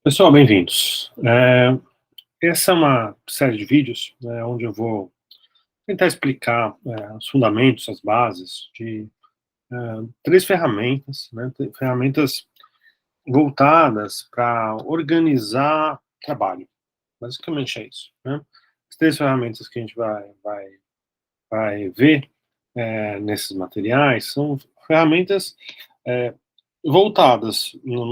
Pessoal, bem-vindos. Essa é uma série de vídeos, né, onde eu vou tentar explicar os fundamentos, as bases de três ferramentas, né, ferramentas voltadas para organizar trabalho. Basicamente é isso. Né? As três ferramentas que a gente vai ver nesses materiais são ferramentas é, voltadas,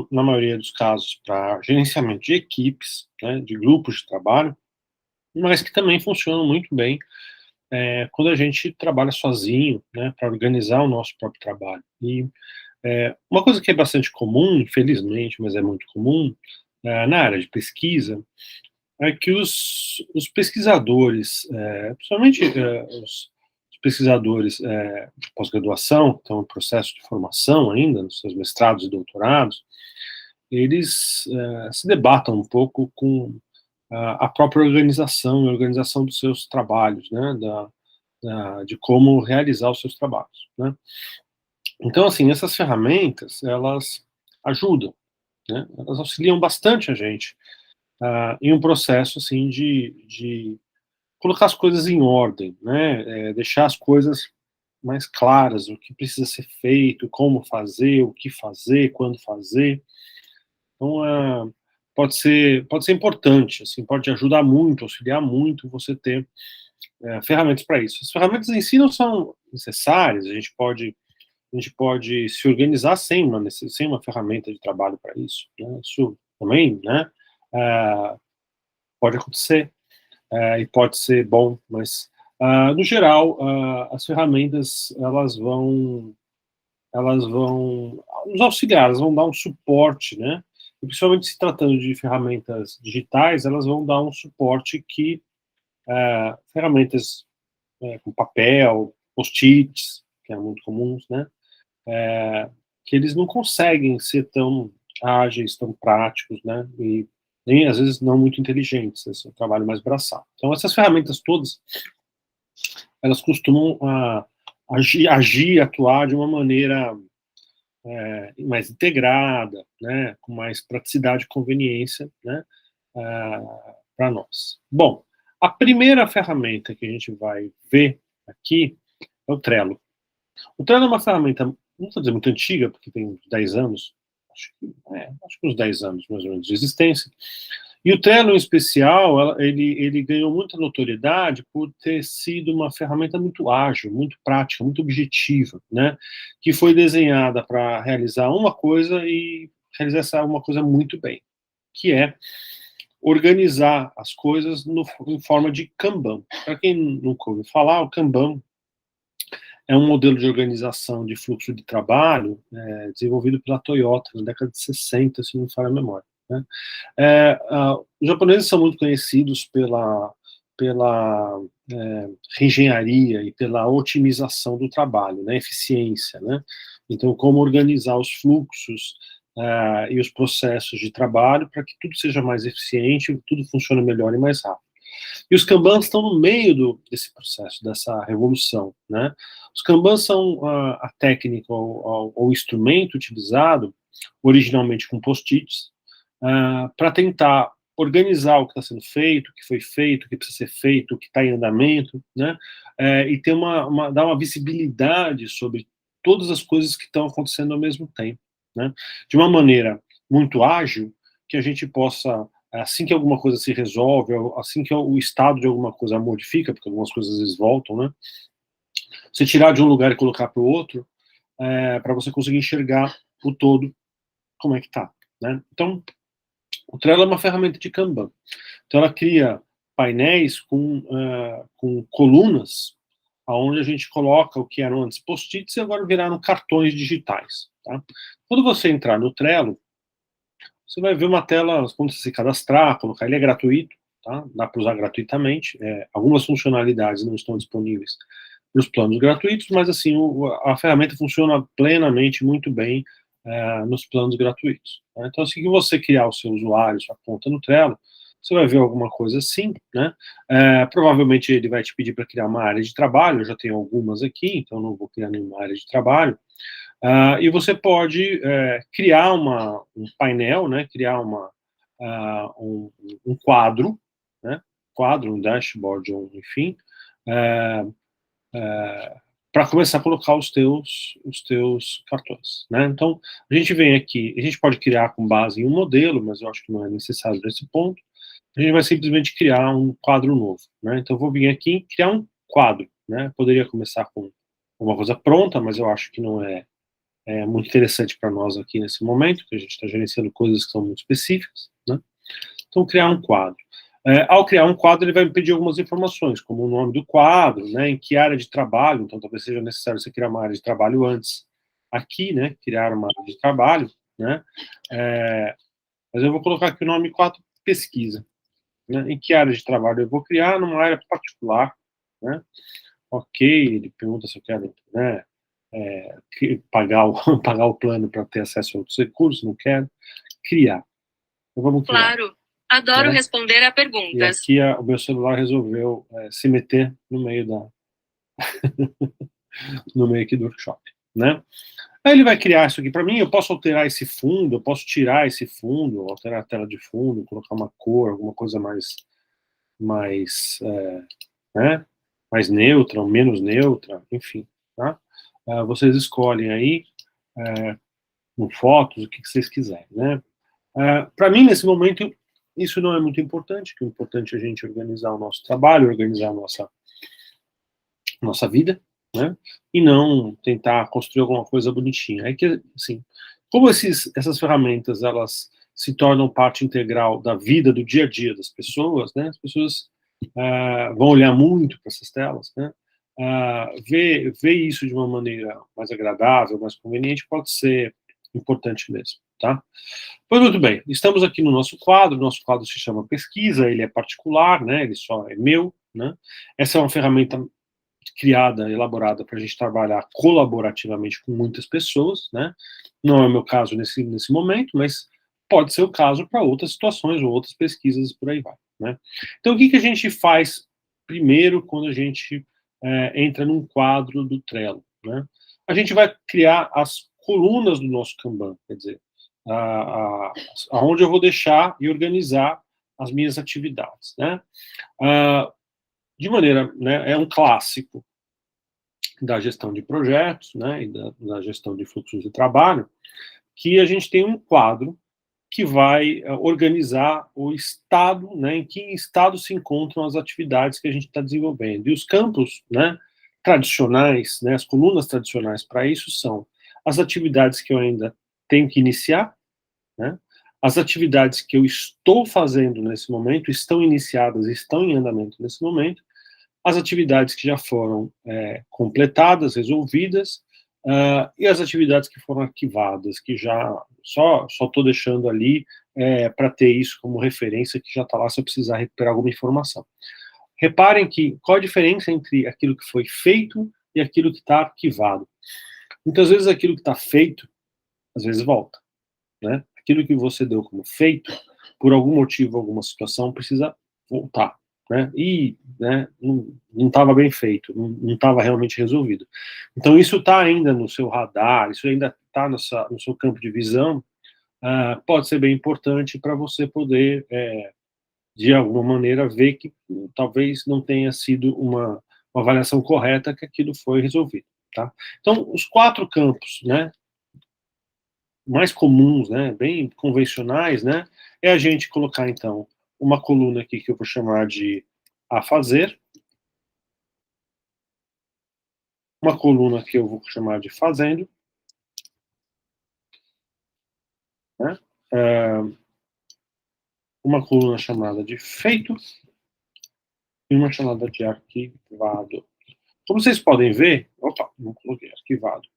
na maioria dos casos, para gerenciamento de equipes, né, de grupos de trabalho, mas que também funcionam muito bem quando a gente trabalha sozinho, né, para organizar o nosso próprio trabalho. E uma coisa que é bastante comum, infelizmente, mas é muito comum, na área de pesquisa, é que os pesquisadores, principalmente os pesquisadores de pós-graduação, que estão em processo de formação ainda, nos seus mestrados e doutorados, eles se debatam um pouco com a própria organização e organização dos seus trabalhos, né, de como realizar os seus trabalhos, né. Então, assim, essas ferramentas, elas ajudam, né, elas auxiliam bastante a gente em um processo, assim, de colocar as coisas em ordem, né, deixar as coisas mais claras, o que precisa ser feito, como fazer, o que fazer, quando fazer. Então, pode ser importante, assim, pode ajudar muito, auxiliar muito você ter ferramentas para isso. As ferramentas em si não são necessárias, a gente pode se organizar sem uma ferramenta de trabalho para isso, né? Isso também, né, eh, pode acontecer, e pode ser bom, mas, no geral, as ferramentas, elas vão nos auxiliar, elas vão dar um suporte, né, e principalmente se tratando de ferramentas digitais, elas vão dar um suporte que ferramentas com papel, post-its, que é muito comuns, né, que eles não conseguem ser tão ágeis, tão práticos, né, e nem às vezes não muito inteligentes, esse é um trabalho mais braçal. Então essas ferramentas todas, elas costumam agir, atuar de uma maneira mais integrada, né, com mais praticidade e conveniência, né, para nós. Bom, a primeira ferramenta que a gente vai ver aqui é o Trello. O Trello é uma ferramenta, não vou dizer muito antiga, porque tem 10 anos, acho que uns 10 anos mais ou menos de existência. E o Trello, em especial, ele ganhou muita notoriedade por ter sido uma ferramenta muito ágil, muito prática, muito objetiva, né? Que foi desenhada para realizar uma coisa e realizar essa uma coisa muito bem, que é organizar as coisas em forma de Kanban. Para quem nunca ouviu falar, o Kanban é um modelo de organização de fluxo de trabalho desenvolvido pela Toyota na década de 60, se não me falha a memória. Né? Os japoneses são muito conhecidos pela reengenharia e pela otimização do trabalho, né, eficiência, né? Então, como organizar os fluxos e os processos de trabalho para que tudo seja mais eficiente, tudo funcione melhor e mais rápido. E os Kanbans estão no meio desse processo, dessa revolução, né? Os Kanbans são a técnica ou o instrumento utilizado, originalmente com post-its, para tentar organizar o que está sendo feito, o que foi feito, o que precisa ser feito, o que está em andamento, né? E ter dar uma visibilidade sobre todas as coisas que estão acontecendo ao mesmo tempo, né? De uma maneira muito ágil, que a gente possa, assim que alguma coisa se resolve, assim que o estado de alguma coisa modifica, porque algumas coisas às vezes voltam, né? Você tirar de um lugar e colocar para o outro, para você conseguir enxergar o todo, como é que tá, né? Então, o Trello é uma ferramenta de Kanban. Então, ela cria painéis com colunas, aonde a gente coloca o que eram antes post-its e agora viraram cartões digitais. Tá? Quando você entrar no Trello, você vai ver uma tela, quando você se cadastrar, colocar, ele é gratuito, tá? Dá para usar gratuitamente. Algumas funcionalidades não estão disponíveis nos planos gratuitos, mas assim, a ferramenta funciona plenamente, muito bem, nos planos gratuitos. Tá? Então, assim que você criar o seu usuário, sua conta no Trello, você vai ver alguma coisa assim, né? Provavelmente ele vai te pedir para criar uma área de trabalho, eu já tenho algumas aqui, então não vou criar nenhuma área de trabalho. E você pode criar um painel, né? Criar um quadro, né? Quadro, um dashboard, enfim, para começar a colocar os teus cartões, né? Então, a gente vem aqui, a gente pode criar com base em um modelo, mas eu acho que não é necessário nesse ponto. A gente vai simplesmente criar um quadro novo, né? Então, eu vou vir aqui e criar um quadro, né? Poderia começar com uma coisa pronta, mas eu acho que não é muito interessante para nós aqui nesse momento, porque a gente está gerenciando coisas que são muito específicas, né? Então, criar um quadro. Ao criar um quadro, ele vai me pedir algumas informações, como o nome do quadro, né, em que área de trabalho, então talvez seja necessário você criar uma área de trabalho antes aqui, né, criar uma área de trabalho, né, mas eu vou colocar aqui o nome quadro pesquisa, né, em que área de trabalho eu vou criar, numa área particular, né, ok, ele pergunta se eu quero, né, pagar pagar o plano para ter acesso a outros recursos, não quero, criar. Então vamos criar. Claro. Adoro responder a E perguntas. aqui o meu celular resolveu se meter no meio no meio aqui do workshop, né? Aí ele vai criar isso aqui para mim, eu posso alterar esse fundo, eu posso tirar esse fundo, alterar a tela de fundo, colocar uma cor, alguma coisa mais, né, mais neutra, ou menos neutra, enfim, tá? Vocês escolhem aí, com fotos, o que vocês quiserem, né? Para mim, nesse momento, isso não é muito importante, que o importante é a gente organizar o nosso trabalho, organizar a nossa vida, né? E não tentar construir alguma coisa bonitinha. É que, assim, como essas ferramentas, elas se tornam parte integral da vida, do dia a dia das pessoas, né? As pessoas vão olhar muito para essas telas, né? Ver isso de uma maneira mais agradável, mais conveniente, pode ser importante mesmo, tá? Pois muito bem, estamos aqui no nosso quadro se chama pesquisa, ele é particular, né? Ele só é meu, né? Essa é uma ferramenta criada, elaborada para a gente trabalhar colaborativamente com muitas pessoas, né? Não é o meu caso nesse momento, mas pode ser o caso para outras situações ou outras pesquisas por aí vai, né? Então, o que a gente faz primeiro quando a gente entra num quadro do Trello, né? A gente vai criar as colunas do nosso Kanban, quer dizer, aonde eu vou deixar e organizar as minhas atividades, né? De maneira, né, é um clássico da gestão de projetos, né, e da gestão de fluxos de trabalho, que a gente tem um quadro que vai organizar o estado, né, em que estado se encontram as atividades que a gente está desenvolvendo. E os campos, né, tradicionais, né, as colunas tradicionais para isso são as atividades que eu ainda tenho que iniciar, né, as atividades que eu estou fazendo nesse momento, estão iniciadas, estão em andamento nesse momento, as atividades que já foram completadas, resolvidas, e as atividades que foram arquivadas, que já só estou deixando ali para ter isso como referência, que já está lá se eu precisar recuperar alguma informação. Reparem que qual a diferença entre aquilo que foi feito e aquilo que está arquivado. Muitas vezes aquilo que está feito, às vezes volta, né? Aquilo que você deu como feito, por algum motivo, alguma situação, precisa voltar, né? E, né, não estava bem feito, não estava realmente resolvido. Então, isso está ainda no seu radar, isso ainda está no seu campo de visão, pode ser bem importante para você poder, de alguma maneira, ver que talvez não tenha sido uma avaliação correta que aquilo foi resolvido, tá? Então, os 4 campos, né, mais comuns, né, bem convencionais, né, é a gente colocar, então, uma coluna aqui que eu vou chamar de a fazer, uma coluna que eu vou chamar de fazendo, né, uma coluna chamada de feito e uma chamada de arquivado. Como vocês podem ver, opa, não coloquei arquivado.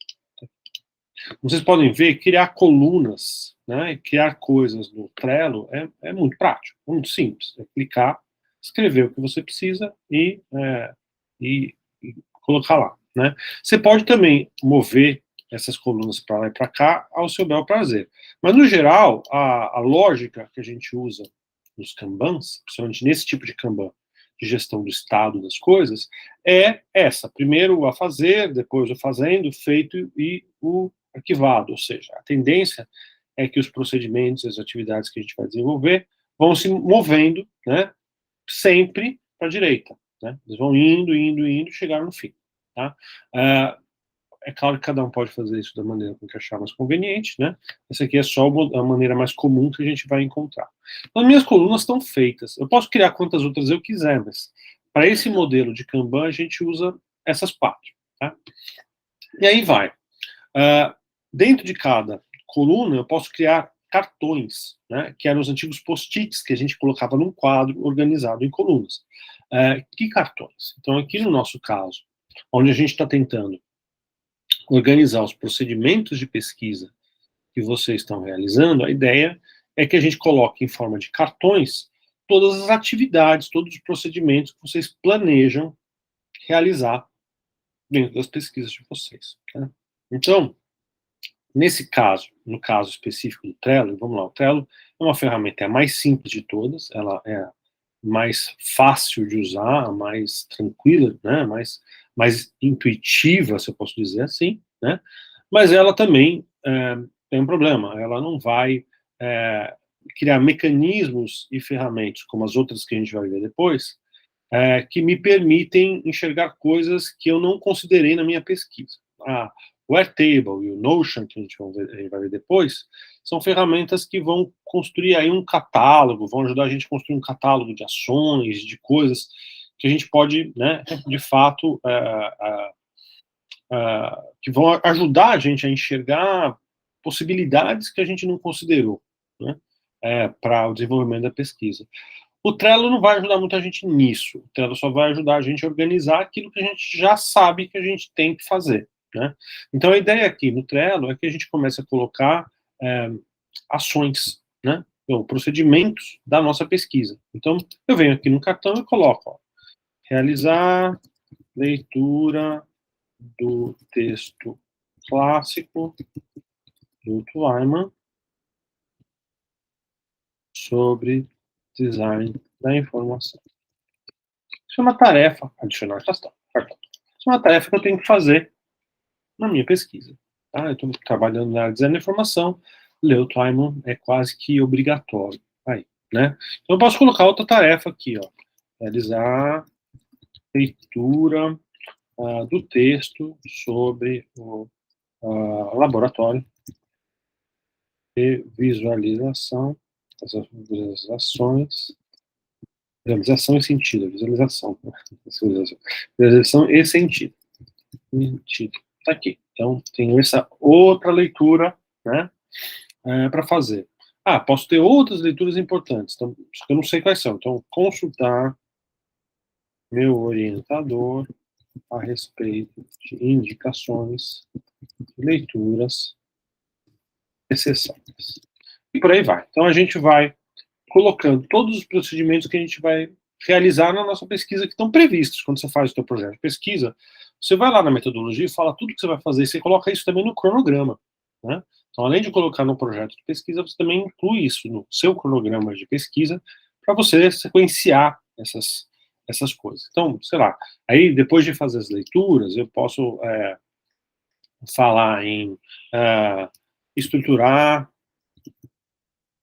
Como vocês podem ver, criar colunas, né, criar coisas no Trello é muito prático, muito simples. É clicar, escrever o que você precisa e colocar lá, né? Você pode também mover essas colunas para lá e para cá ao seu bel prazer. Mas, no geral, a lógica que a gente usa nos Kanbans, principalmente nesse tipo de Kanban, de gestão do estado das coisas, é essa. Primeiro o a fazer, depois o fazendo, feito e o arquivado. Ou seja, a tendência é que os procedimentos, as atividades que a gente vai desenvolver vão se movendo, né, sempre para a direita, né? Eles vão indo, indo, indo, chegar no fim, tá? É claro que cada um pode fazer isso da maneira que achar mais conveniente, né? Essa aqui é só a maneira mais comum que a gente vai encontrar. As minhas colunas estão feitas. Eu posso criar quantas outras eu quiser, mas para esse modelo de Kanban a gente usa essas 4, tá? E aí vai. Dentro de cada coluna eu posso criar cartões, né? Que eram os antigos post-its que a gente colocava num quadro organizado em colunas. Que cartões? Então aqui no nosso caso, onde a gente está tentando organizar os procedimentos de pesquisa que vocês estão realizando, a ideia é que a gente coloque em forma de cartões todas as atividades, todos os procedimentos que vocês planejam realizar dentro das pesquisas de vocês. Tá? Então, nesse caso, no caso específico do Trello, vamos lá, o Trello é uma ferramenta, é a mais simples de todas, ela é mais fácil de usar, mais tranquila, né, mais intuitiva, se eu posso dizer assim, né, mas ela também tem um problema, ela não vai criar mecanismos e ferramentas, como as outras que a gente vai ver depois, que me permitem enxergar coisas que eu não considerei na minha pesquisa. O Airtable e o Notion, que a gente vai ver depois, são ferramentas que vão construir aí um catálogo, vão ajudar a gente a construir um catálogo de ações, de coisas que a gente pode, né, de fato, que vão ajudar a gente a enxergar possibilidades que a gente não considerou, né, para o desenvolvimento da pesquisa. O Trello não vai ajudar muita gente nisso. O Trello só vai ajudar a gente a organizar aquilo que a gente já sabe que a gente tem que fazer, né? Então, a ideia aqui no Trello é que a gente comece a colocar ações, né? Ou procedimentos da nossa pesquisa. Então, eu venho aqui no cartão e coloco, ó, realizar leitura do texto clássico do Twyman sobre design da informação. Isso é uma tarefa, adicionar cartão. Isso é uma tarefa que eu tenho que fazer na minha pesquisa. Tá? Eu estou trabalhando na área de design da informação, ler o Twyman é quase que obrigatório. Aí, né? Então eu posso colocar outra tarefa aqui, ó, realizar leitura do texto sobre o laboratório de visualização, essas visualizações, visualização e sentido, visualização e sentido. Tá aqui. Então, tem essa outra leitura, né, para fazer. Posso ter outras leituras importantes, então, eu não sei quais são. Então, consultar meu orientador a respeito de indicações de leituras necessárias. E por aí vai. Então, a gente vai colocando todos os procedimentos que a gente vai realizar na nossa pesquisa que estão previstos quando você faz o seu projeto de pesquisa. Você vai lá na metodologia e fala tudo que você vai fazer, e você coloca isso também no cronograma, né? Então, além de colocar no projeto de pesquisa, você também inclui isso no seu cronograma de pesquisa para você sequenciar essas coisas. Então, sei lá, aí depois de fazer as leituras, eu posso falar em estruturar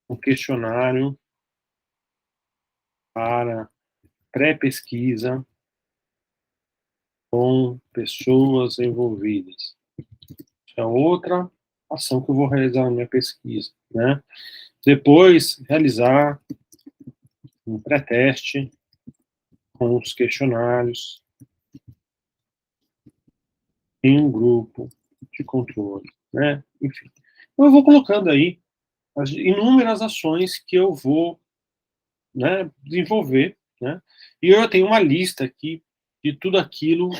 um questionário para pré-pesquisa com pessoas envolvidas. Isso é outra ação que eu vou realizar na minha pesquisa, né? Depois, realizar um pré-teste com os questionários em um grupo de controle, né? Enfim. Então, eu vou colocando aí as inúmeras ações que eu vou, né, desenvolver, né? E eu tenho uma lista aqui de tudo aquilo,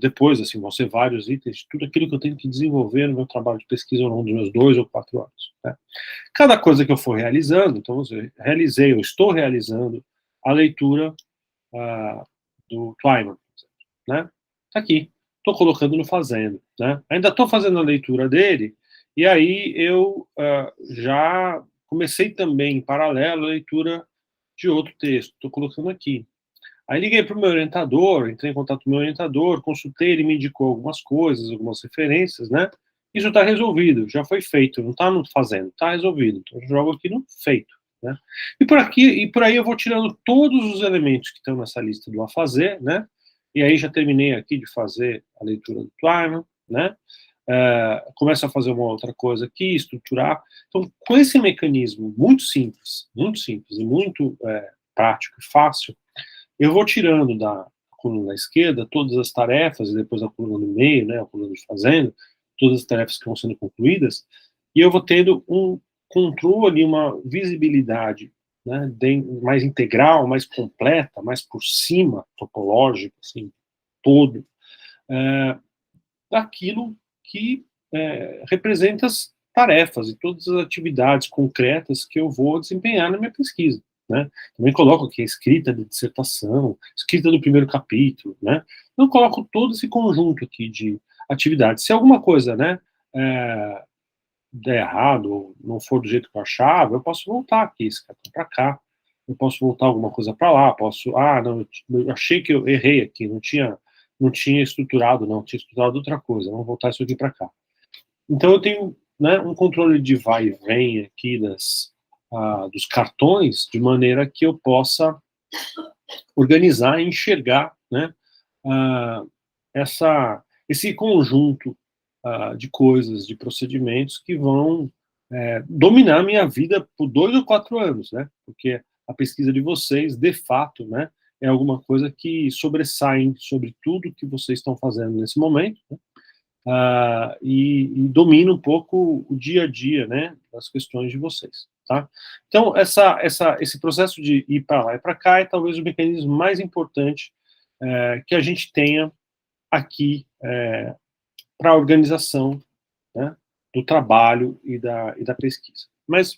depois, assim, vão ser vários itens, de tudo aquilo que eu tenho que desenvolver no meu trabalho de pesquisa ao longo dos meus 2 ou 4 anos. Né? Cada coisa que eu for realizando, então, realizei, eu estou realizando a leitura do Twyman, né? Tá aqui, estou colocando no fazendo, né? Ainda estou fazendo a leitura dele, e aí eu já comecei também, em paralelo, a leitura de outro texto, estou colocando aqui. Aí liguei para o meu orientador, entrei em contato com o meu orientador, consultei, ele me indicou algumas coisas, algumas referências, né? isso está resolvido, já foi feito, não está no fazendo, está resolvido. Então eu jogo aqui no feito. Né? E por aí eu vou tirando todos os elementos que estão nessa lista do a fazer, né? E aí já terminei aqui de fazer a leitura do Twyman, né? Começo a fazer uma outra coisa aqui, estruturar. Então, com esse mecanismo muito simples e muito prático e fácil, eu vou tirando da coluna da esquerda todas as tarefas, e depois da coluna do meio, né, a coluna de fazenda, todas as tarefas que vão sendo concluídas, e eu vou tendo um controle, uma visibilidade, né, mais integral, mais completa, mais por cima, topológica, assim, todo, daquilo que representa as tarefas e todas as atividades concretas que eu vou desempenhar na minha pesquisa. Né? Também coloco aqui a escrita de dissertação, escrita do primeiro capítulo, né? Então coloco todo esse conjunto aqui de atividades. Se alguma coisa, né, der errado, ou não for do jeito que eu achava, eu posso voltar aqui, esse cartão para cá, eu posso voltar alguma coisa para lá, posso, não, eu achei que eu errei aqui, não tinha estruturado, não, tinha estruturado outra coisa, vamos voltar isso aqui para cá. Então eu tenho, né, um controle de vai e vem aqui dos cartões, de maneira que eu possa organizar e enxergar, né, esse conjunto de coisas, de procedimentos que vão dominar a minha vida por 2 ou 4 anos, né, porque a pesquisa de vocês, de fato, né, é alguma coisa que sobressai sobre tudo que vocês estão fazendo nesse momento, né, e domina um pouco o dia a dia, né, das questões de vocês, tá? Então, esse processo de ir para lá e para cá é talvez o mecanismo mais importante que a gente tenha aqui para a organização, né, do trabalho e da pesquisa. Mas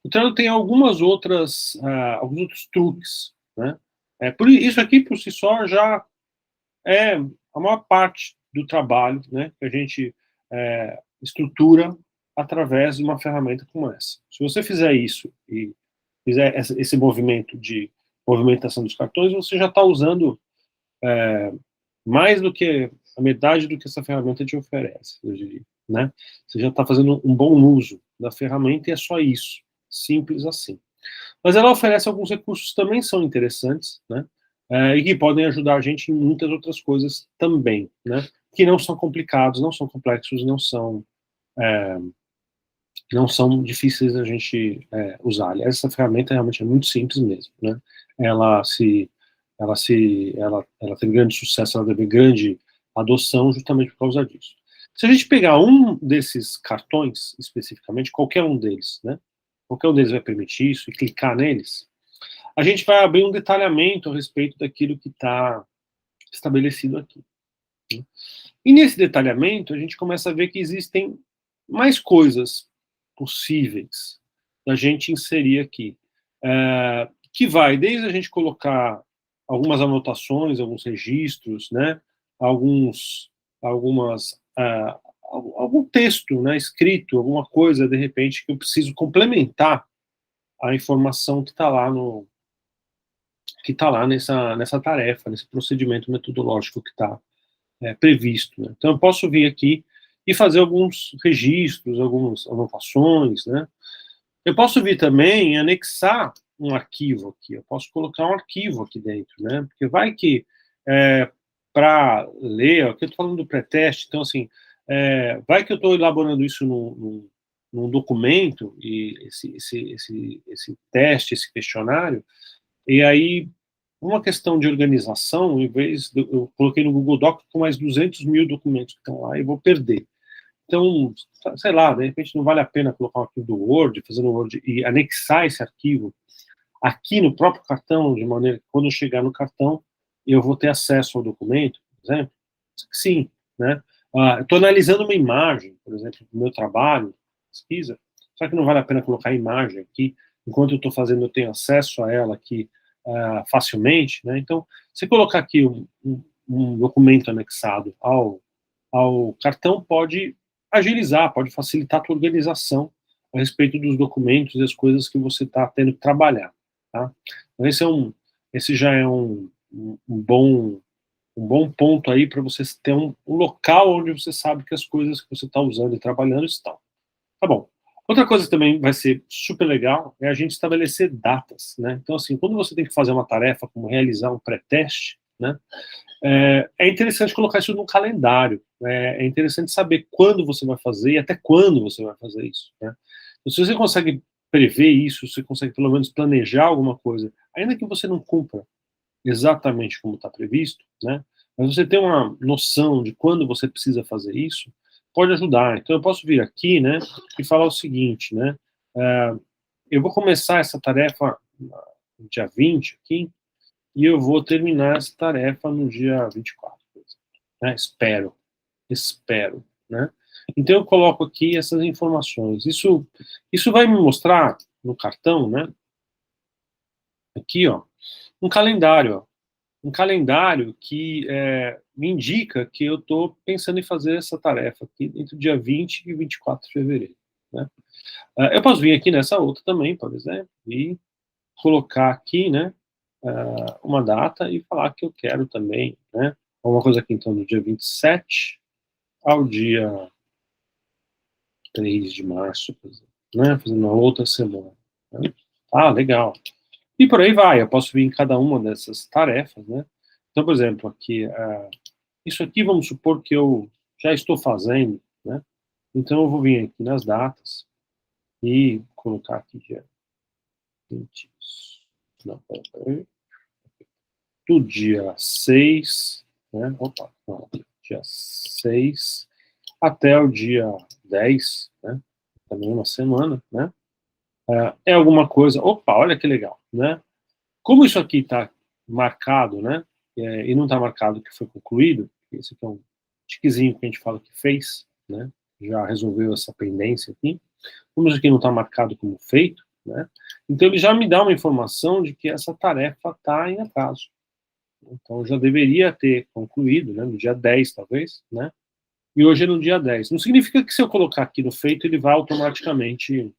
o Trello tem alguns outros truques, né? Por isso aqui, por si só, já é a maior parte do trabalho, né, que a gente estrutura através de uma ferramenta como essa. Se você fizer isso e fizer esse movimento de movimentação dos cartões, você já está usando mais do que a metade do que essa ferramenta te oferece, eu diria, né? Você já está fazendo um bom uso da ferramenta e é só isso, simples assim. Mas ela oferece alguns recursos que também são interessantes, né? E que podem ajudar a gente em muitas outras coisas também, né? Que não são complicados, não são complexos, não são difíceis a gente usar. Aliás, essa ferramenta realmente é muito simples mesmo, né? Ela teve grande sucesso, ela teve grande adoção justamente por causa disso. Se a gente pegar um desses cartões, especificamente, qualquer um deles, né? Qualquer um deles vai permitir isso, e clicar neles, a gente vai abrir um detalhamento a respeito daquilo que está estabelecido aqui. Né? E nesse detalhamento, a gente começa a ver que existem mais coisas possíveis da gente inserir aqui, que vai desde a gente colocar algumas anotações, alguns registros, né, algum texto, né, escrito, alguma coisa, de repente, que eu preciso complementar a informação que está lá nessa tarefa, nesse procedimento metodológico que está previsto. Né? Então, eu posso vir aqui e fazer alguns registros, algumas anotações, né? Eu posso vir também e anexar um arquivo aqui, eu posso colocar um arquivo aqui dentro, né? Porque vai que, para ler, aqui eu estou falando do pré-teste, então, assim, vai que eu estou elaborando isso num documento, e esse teste, esse questionário, e aí, uma questão de organização, em vez de, eu coloquei no Google Doc com mais 200 mil documentos que estão lá e vou perder. Então, sei lá, de repente não vale a pena colocar um arquivo do Word, fazer no Word e anexar esse arquivo aqui no próprio cartão, de maneira que quando eu chegar no cartão, eu vou ter acesso ao documento, por exemplo? Sim, né? Estou analisando uma imagem, por exemplo, do meu trabalho, pesquisa, só que não vale a pena colocar a imagem aqui, enquanto eu estou fazendo, eu tenho acesso a ela aqui facilmente, né? Então, você colocar aqui um documento anexado ao cartão pode agilizar, pode facilitar a tua organização a respeito dos documentos e as coisas que você está tendo que trabalhar, tá? Então, esse já é um bom um bom ponto aí para você ter um local onde você sabe que as coisas que você está usando e trabalhando estão. Tá bom. Outra coisa que também vai ser super legal é a gente estabelecer datas, né? Então, assim, quando você tem que fazer uma tarefa, como realizar um pré-teste, né? É interessante colocar isso no calendário. É interessante saber quando você vai fazer e até quando você vai fazer isso, né? Então, se você consegue prever isso, você consegue pelo menos planejar alguma coisa, ainda que você não cumpra exatamente como está previsto, né? Mas você ter uma noção de quando você precisa fazer isso, pode ajudar. Então eu posso vir aqui, né, e falar o seguinte, né? Eu vou começar essa tarefa no dia 20 aqui, e eu vou terminar essa tarefa no dia 24, por exemplo, né? Espero, né? Então eu coloco aqui essas informações. Isso vai me mostrar no cartão, né? Aqui, ó, um calendário, ó. Um calendário que me indica que eu estou pensando em fazer essa tarefa aqui entre o dia 20 e 24 de fevereiro. Né? Eu posso vir aqui nessa outra também, por exemplo, e colocar aqui, né, uma data e falar que eu quero também, né, uma coisa aqui então do dia 27 ao dia 3 de março, por exemplo, né, fazendo uma outra semana. Né? Ah, legal. E por aí vai, eu posso vir em cada uma dessas tarefas, né? Então, por exemplo, aqui, isso aqui vamos supor que eu já estou fazendo, né? Então eu vou vir aqui nas datas e colocar aqui dia 20, não, peraí, do dia 6, né? Opa, não, dia 6 até o dia 10, né? Também uma semana, né? É alguma coisa, opa, olha que legal, né? Como isso aqui está marcado, né? E não está marcado que foi concluído, esse aqui é um tiquezinho que a gente fala que fez, né? Já resolveu essa pendência aqui. Como isso aqui não está marcado como feito, né? Então ele já me dá uma informação de que essa tarefa está em atraso. Então já deveria ter concluído, né? No dia 10, talvez, né? E hoje é no dia 10. Não significa que se eu colocar aqui no feito, ele vai automaticamente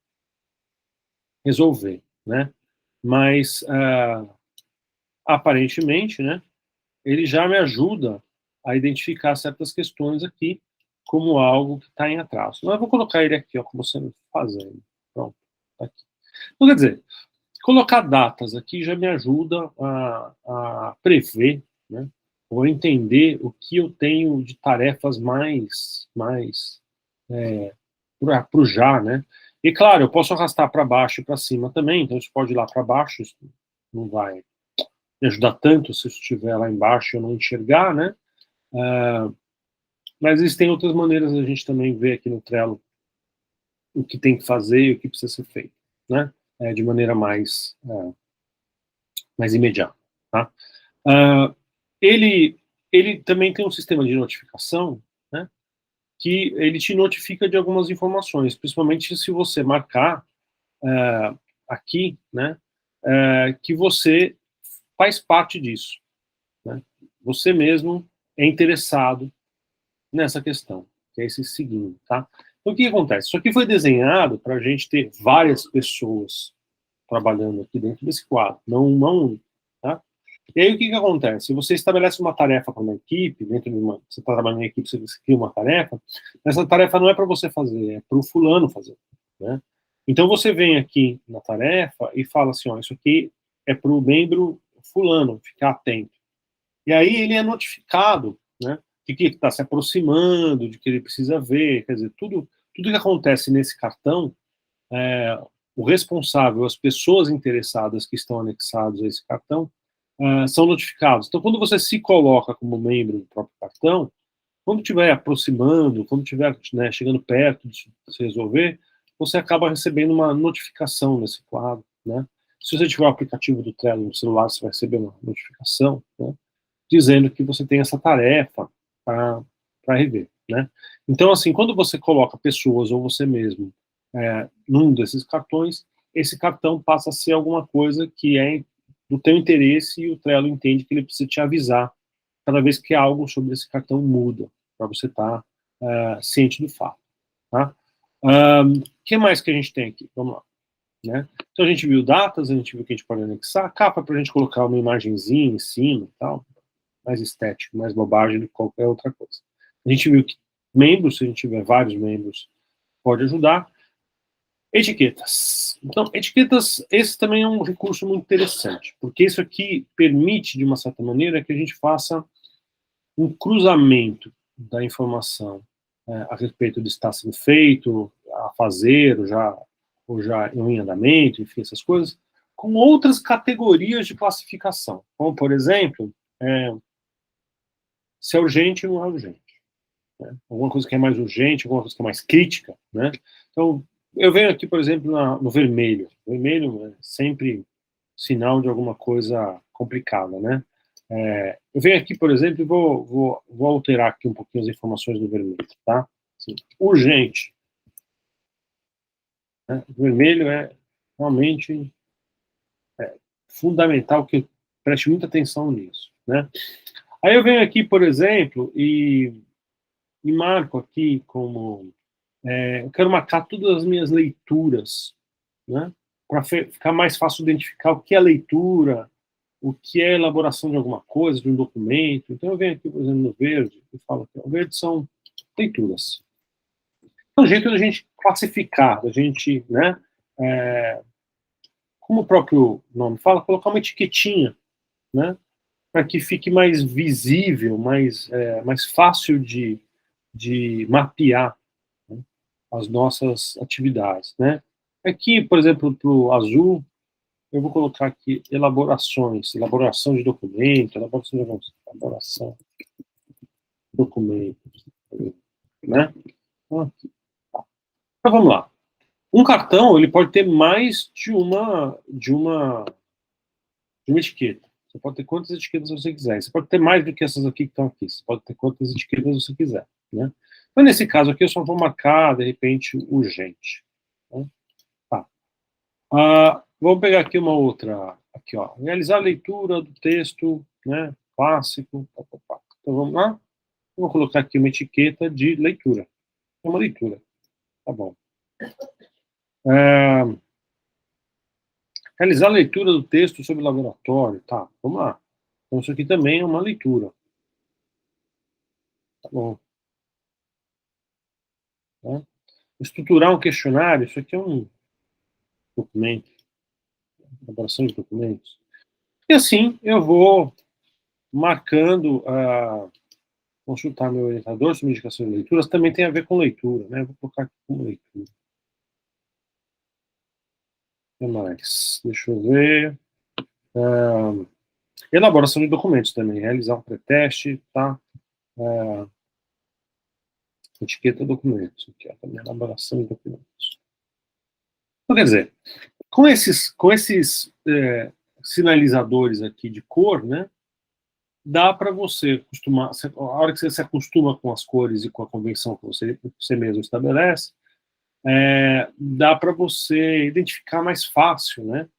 resolver, né? Mas aparentemente, né, ele já me ajuda a identificar certas questões aqui como algo que está em atraso. Mas eu vou colocar ele aqui, ó, como sendo fazendo. Pronto, tá aqui. Então, quer dizer, colocar datas aqui já me ajuda a prever, né, ou entender o que eu tenho de tarefas mais para o já, né? E claro, eu posso arrastar para baixo e para cima também, então isso pode ir lá para baixo, isso não vai me ajudar tanto se estiver lá embaixo e eu não enxergar, né? Mas existem outras maneiras da gente também ver aqui no Trello o que tem que fazer e o que precisa ser feito, né? De maneira mais imediata, tá? Ele, ele também tem um sistema de notificação, né? Que ele te notifica de algumas informações, principalmente se você marcar aqui, né? Que você faz parte disso, né? Você mesmo é interessado nessa questão, que é esse seguinte, tá? Então, o que acontece? Isso aqui foi desenhado para a gente ter várias pessoas trabalhando aqui dentro desse quadro, não uma única, tá? E aí, o que acontece? Se você estabelece uma tarefa para uma equipe, dentro de uma, você está trabalhando em equipe, você cria uma tarefa, essa tarefa não é para você fazer, é para o fulano fazer, né? Então, você vem aqui na tarefa e fala assim, ó, isso aqui é para o membro fulano, ficar atento. E aí ele é notificado, né, de que está se aproximando, de que ele precisa ver, quer dizer, tudo que acontece nesse cartão, o responsável, as pessoas interessadas que estão anexadas a esse cartão, são notificados. Então, quando você se coloca como membro do próprio cartão, quando estiver aproximando, quando estiver, né, chegando perto de se resolver, você acaba recebendo uma notificação nesse quadro, né? Se você tiver o aplicativo do Trello no celular, você vai receber uma notificação, né, dizendo que você tem essa tarefa para rever, né? Então, assim, quando você coloca pessoas ou você mesmo num desses cartões, esse cartão passa a ser alguma coisa que é do teu interesse e o Trello entende que ele precisa te avisar cada vez que algo sobre esse cartão muda, para você estar ciente do fato, tá? O que mais que a gente tem aqui? Vamos lá. Né? Então a gente viu datas, a gente viu que a gente pode anexar, capa para a gente colocar uma imagenzinha em cima e tal, mais estético, mais bobagem do que qualquer outra coisa. A gente viu que membros, se a gente tiver vários membros, pode ajudar. Etiquetas. Então, etiquetas, esse também é um recurso muito interessante, porque isso aqui permite, de uma certa maneira, que a gente faça um cruzamento da informação a respeito de estar sendo feito, a fazer, ou já em andamento, enfim, essas coisas, com outras categorias de classificação. Como, por exemplo, se é urgente ou não é urgente. Né? Alguma coisa que é mais urgente, alguma coisa que é mais crítica. Né? Então, eu venho aqui, por exemplo, no vermelho. O vermelho é sempre sinal de alguma coisa complicada, né? Eu venho aqui, por exemplo, e vou alterar aqui um pouquinho as informações do vermelho, tá? Assim, urgente. Né? O vermelho é realmente fundamental que eu preste muita atenção nisso, né? Aí eu venho aqui, por exemplo, e marco aqui como... eu quero marcar todas as minhas leituras, né? Para ficar mais fácil identificar o que é leitura, o que é elaboração de alguma coisa, de um documento. Então eu venho aqui, por exemplo, no verde, e falo que o verde são leituras. É um jeito da gente classificar, da gente, né, como o próprio nome fala, colocar uma etiquetinha, né, para que fique mais visível, mais fácil de mapear, né, as nossas atividades, né. Aqui, por exemplo, para o azul, eu vou colocar aqui elaboração de documento, elaboração de documentos, né? Então vamos lá. Um cartão, ele pode ter mais de uma etiqueta. Você pode ter quantas etiquetas você quiser. Você pode ter mais do que essas aqui que estão aqui. Você pode ter quantas etiquetas você quiser, né? Então, nesse caso aqui, eu só vou marcar, de repente, urgente. Né? Tá. Vamos pegar aqui uma outra. Aqui, ó. Realizar a leitura do texto, né? Clássico. Então, vamos lá. Eu vou colocar aqui uma etiqueta de leitura. É uma leitura. Tá bom. Realizar a leitura do texto sobre o laboratório. Tá, vamos lá. Então, isso aqui também é uma leitura. Tá bom. Tá? Estruturar um questionário. Isso aqui é um documento. Elaboração de documentos. E assim, eu vou marcando consultar meu orientador sobre indicação de leituras, também tem a ver com leitura, né? Vou colocar aqui como leitura. O que mais? Deixa eu ver. Elaboração de documentos também, realizar um pré-teste, tá? Etiqueta documentos, aqui, ó, também elaboração de documentos. Então, quer dizer, com esses sinalizadores aqui de cor, né? Dá para você acostumar, a hora que você se acostuma com as cores e com a convenção que você mesmo estabelece, dá para você identificar mais fácil, né?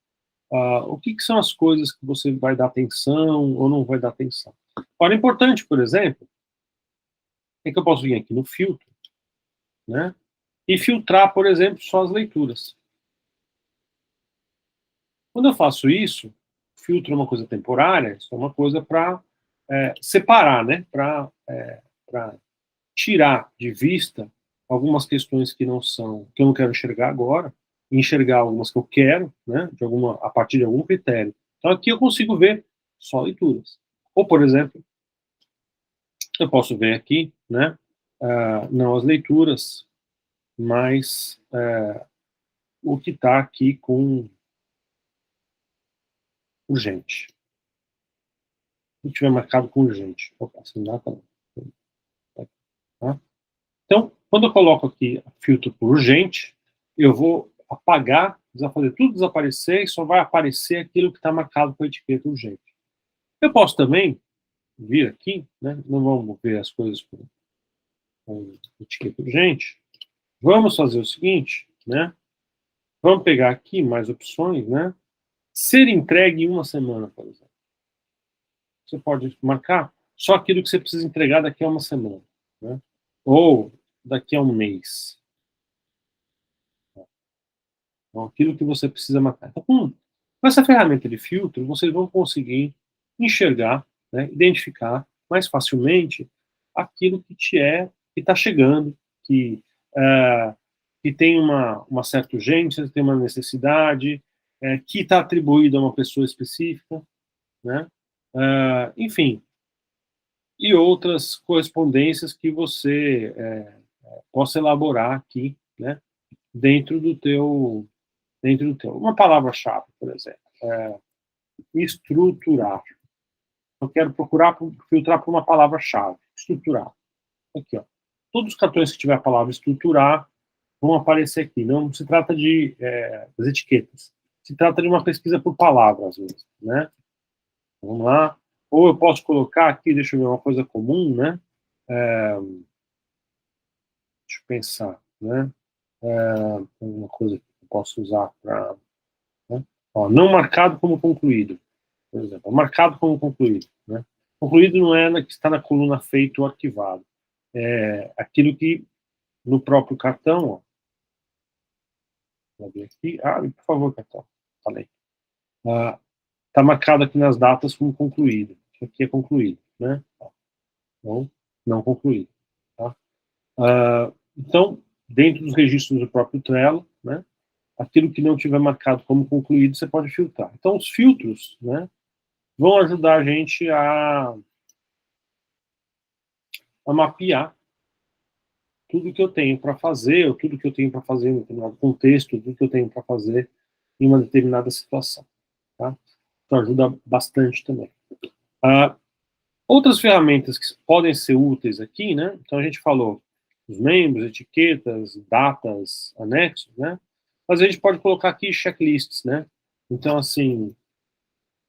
O que são as coisas que você vai dar atenção ou não vai dar atenção. Agora, é importante, por exemplo, é que eu posso vir aqui no filtro, né? E filtrar, por exemplo, só as leituras. Quando eu faço isso, filtro é uma coisa temporária, isso é uma coisa para separar, né? Para tirar de vista algumas questões que não são, que eu não quero enxergar agora, e enxergar algumas que eu quero, né, a partir de algum critério. Então aqui eu consigo ver só leituras. Ou, por exemplo, eu posso ver aqui, né, não as leituras, mas o que está aqui com urgente. Se tiver marcado com urgente. Opa, assim dá também. Tá? Então, quando eu coloco aqui filtro por urgente, eu vou apagar, fazer tudo desaparecer e só vai aparecer aquilo que está marcado com a etiqueta urgente. Eu posso também vir aqui, né? Não vamos ver as coisas com etiqueta urgente. Vamos fazer o seguinte, né? Vamos pegar aqui mais opções, né? Ser entregue em uma semana, por exemplo. Você pode marcar só aquilo que você precisa entregar daqui a uma semana, né? Ou daqui a um mês. Então, aquilo que você precisa marcar. Então, com essa ferramenta de filtro, vocês vão conseguir enxergar né, identificar mais facilmente aquilo que te que está chegando, que tem uma certa urgência, tem uma necessidade, que está atribuído a uma pessoa específica, né? Enfim, e outras correspondências que você possa elaborar aqui, né? Dentro do teu. Uma palavra-chave, por exemplo, estruturar. Eu quero filtrar por uma palavra-chave, estruturar. Aqui, ó. Todos os cartões que tiver a palavra estruturar vão aparecer aqui. Não se trata das etiquetas. Se trata de uma pesquisa por palavras mesmo, né? Vamos lá. Ou eu posso colocar aqui, deixa eu ver, uma coisa comum, né? Deixa eu pensar, né? Uma coisa que eu posso usar para... Né? Ó, não marcado como concluído, por exemplo. Marcado como concluído, né? Concluído não é que está na coluna feito ou arquivado. É aquilo que no próprio cartão, ó, vou ver aqui. Por favor, cartão. Falei. Está marcado aqui nas datas como concluído. Isso aqui é concluído, né? Ou não concluído. Tá? Então, dentro dos registros do próprio Trello, né? Aquilo que não tiver marcado como concluído, você pode filtrar. Então, os filtros, né? Vão ajudar a gente a mapear tudo que eu tenho para fazer, ou tudo que eu tenho para fazer em um determinado contexto, tudo que eu tenho para fazer em uma determinada situação. Tá? Então ajuda bastante também. Outras ferramentas que podem ser úteis aqui, né? Então a gente falou os membros, etiquetas, datas, anexos, né? Mas a gente pode colocar aqui checklists, né? Então, assim,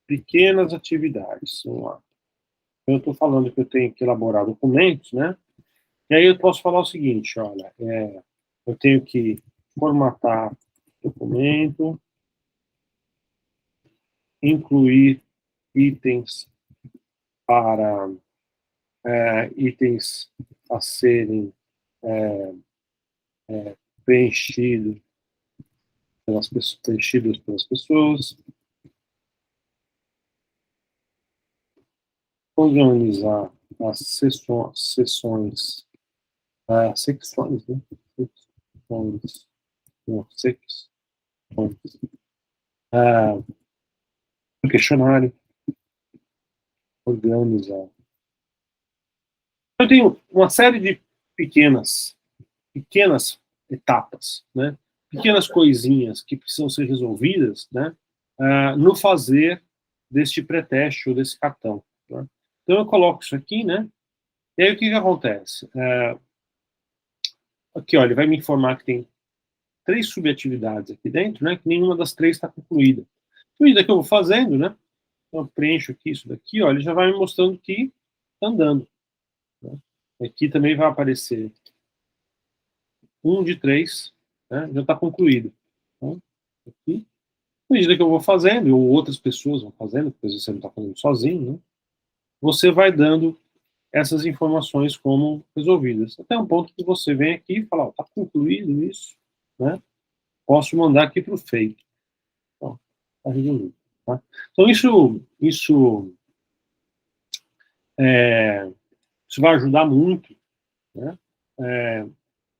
pequenas atividades. Vamos lá. Eu estou falando que eu tenho que elaborar documentos, né? E aí eu posso falar o seguinte, olha, eu tenho que formatar documento, incluir itens para itens a serem preenchidos pelas pessoas, organizar as secções, né? Secções, não, secções, questionário, organizar. Eu tenho uma série de pequenas etapas, né? Pequenas coisinhas que precisam ser resolvidas, né? No fazer deste pré-teste ou desse cartão. Né? Então eu coloco isso aqui, né? E aí o que acontece? Aqui, ó, ele vai me informar que tem 3 subatividades aqui dentro, né? Que nenhuma das 3 está concluída. À medida que eu vou fazendo, né? Então eu preencho aqui isso daqui, ó, ele já vai me mostrando que está andando. Né? Aqui também vai aparecer 1 de 3, né? Já está concluído. Então, aqui, à medida que eu vou fazendo, ou outras pessoas vão fazendo, porque você não está fazendo sozinho, né? Você vai dando essas informações como resolvidas. Até um ponto que você vem aqui e fala, está concluído isso, né? Posso mandar aqui para o feito. Então, está resolvido. Tá? Então, isso vai ajudar muito, né?